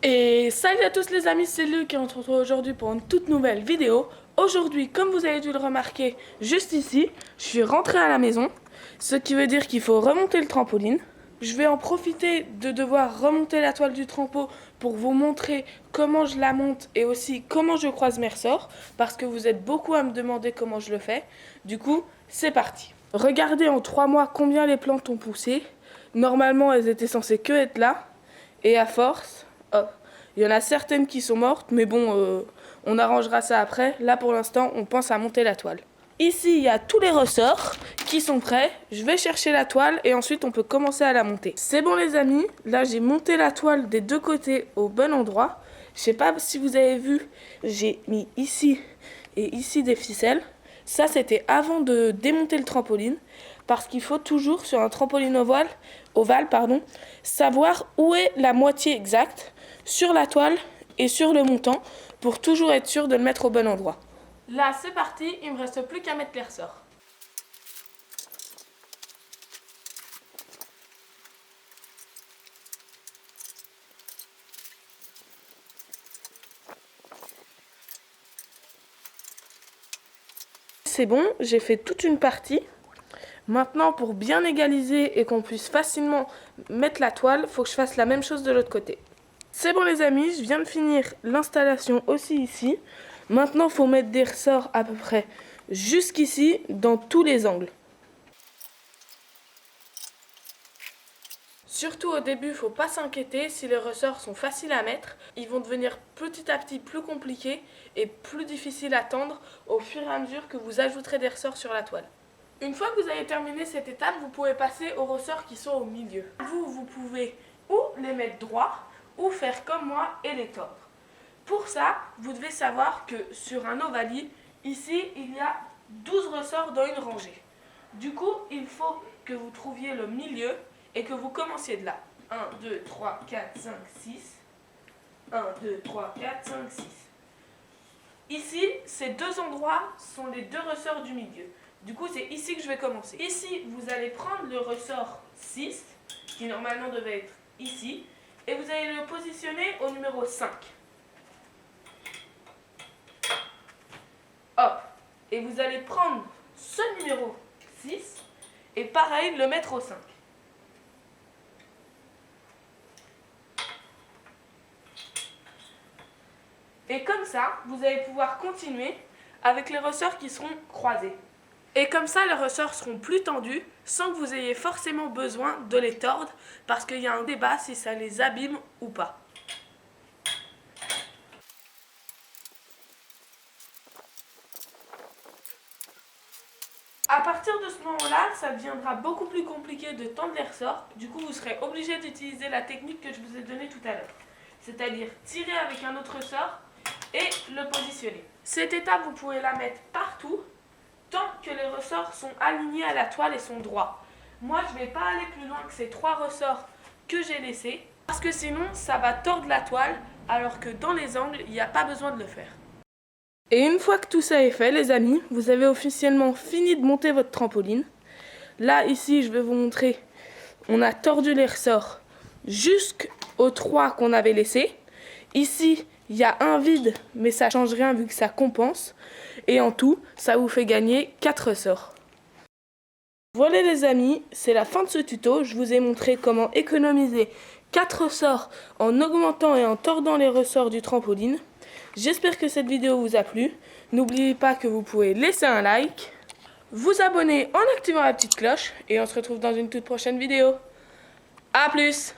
Et salut à tous les amis, c'est Luc et on se retrouve aujourd'hui pour une toute nouvelle vidéo. Aujourd'hui, comme vous avez dû le remarquer, juste ici, je suis rentré à la maison, ce qui veut dire qu'il faut remonter le trampoline. Je vais en profiter de devoir remonter la toile du trampo pour vous montrer comment je la monte et aussi comment je croise mes ressorts, parce que vous êtes beaucoup à me demander comment je le fais. Du coup, c'est parti. Regardez en 3 mois combien les plantes ont poussé. Normalement, elles étaient censées que être là, et à force... Oh, il y en a certaines qui sont mortes, mais bon, on arrangera ça après. Là, pour l'instant, on pense à monter la toile. Ici, il y a tous les ressorts qui sont prêts. Je vais chercher la toile et ensuite, on peut commencer à la monter. C'est bon, les amis. Là, j'ai monté la toile des deux côtés au bon endroit. Je sais pas si vous avez vu, j'ai mis ici et ici des ficelles. Ça, c'était avant de démonter le trampoline. Parce qu'il faut toujours, sur un trampoline ovale, savoir où est la moitié exacte sur la toile et sur le montant pour toujours être sûr de le mettre au bon endroit. Là, c'est parti, il me reste plus qu'à mettre les ressorts. C'est bon, j'ai fait toute une partie. Maintenant, pour bien égaliser et qu'on puisse facilement mettre la toile, il faut que je fasse la même chose de l'autre côté. C'est bon les amis, je viens de finir l'installation aussi ici. Maintenant, il faut mettre des ressorts à peu près jusqu'ici, dans tous les angles. Surtout au début, il ne faut pas s'inquiéter, si les ressorts sont faciles à mettre, ils vont devenir petit à petit plus compliqués et plus difficiles à tendre au fur et à mesure que vous ajouterez des ressorts sur la toile. Une fois que vous avez terminé cette étape, vous pouvez passer aux ressorts qui sont au milieu. Vous pouvez ou les mettre droits, ou faire comme moi et les tordre. Pour ça, vous devez savoir que sur un ovalie, ici, il y a 12 ressorts dans une rangée. Du coup, il faut que vous trouviez le milieu et que vous commenciez de là. 1, 2, 3, 4, 5, 6. 1, 2, 3, 4, 5, 6. Ici, ces deux endroits sont les deux ressorts du milieu. Du coup, c'est ici que je vais commencer. Ici, vous allez prendre le ressort 6, qui normalement devait être ici, et vous allez le positionner au numéro 5. Hop. Et vous allez prendre ce numéro 6, et pareil, le mettre au 5. Et comme ça, vous allez pouvoir continuer avec les ressorts qui seront croisés. Et comme ça, les ressorts seront plus tendus sans que vous ayez forcément besoin de les tordre parce qu'il y a un débat si ça les abîme ou pas. À partir de ce moment-là, ça deviendra beaucoup plus compliqué de tendre les ressorts. Du coup, vous serez obligé d'utiliser la technique que je vous ai donnée tout à l'heure. C'est-à-dire tirer avec un autre ressort et le positionner. Cette étape, vous pouvez la mettre partout tant que les ressorts sont alignés à la toile et sont droits. Moi, je ne vais pas aller plus loin que ces 3 ressorts que j'ai laissés parce que sinon, ça va tordre la toile alors que dans les angles, il n'y a pas besoin de le faire. Et une fois que tout ça est fait, les amis, vous avez officiellement fini de monter votre trampoline. Là, ici, je vais vous montrer, on a tordu les ressorts jusqu'aux 3 qu'on avait laissés. Ici, il y a un vide, mais ça ne change rien vu que ça compense. Et en tout, ça vous fait gagner 4 ressorts. Voilà les amis, c'est la fin de ce tuto. Je vous ai montré comment économiser 4 ressorts en augmentant et en tordant les ressorts du trampoline. J'espère que cette vidéo vous a plu. N'oubliez pas que vous pouvez laisser un like, vous abonner en activant la petite cloche et on se retrouve dans une toute prochaine vidéo. A plus!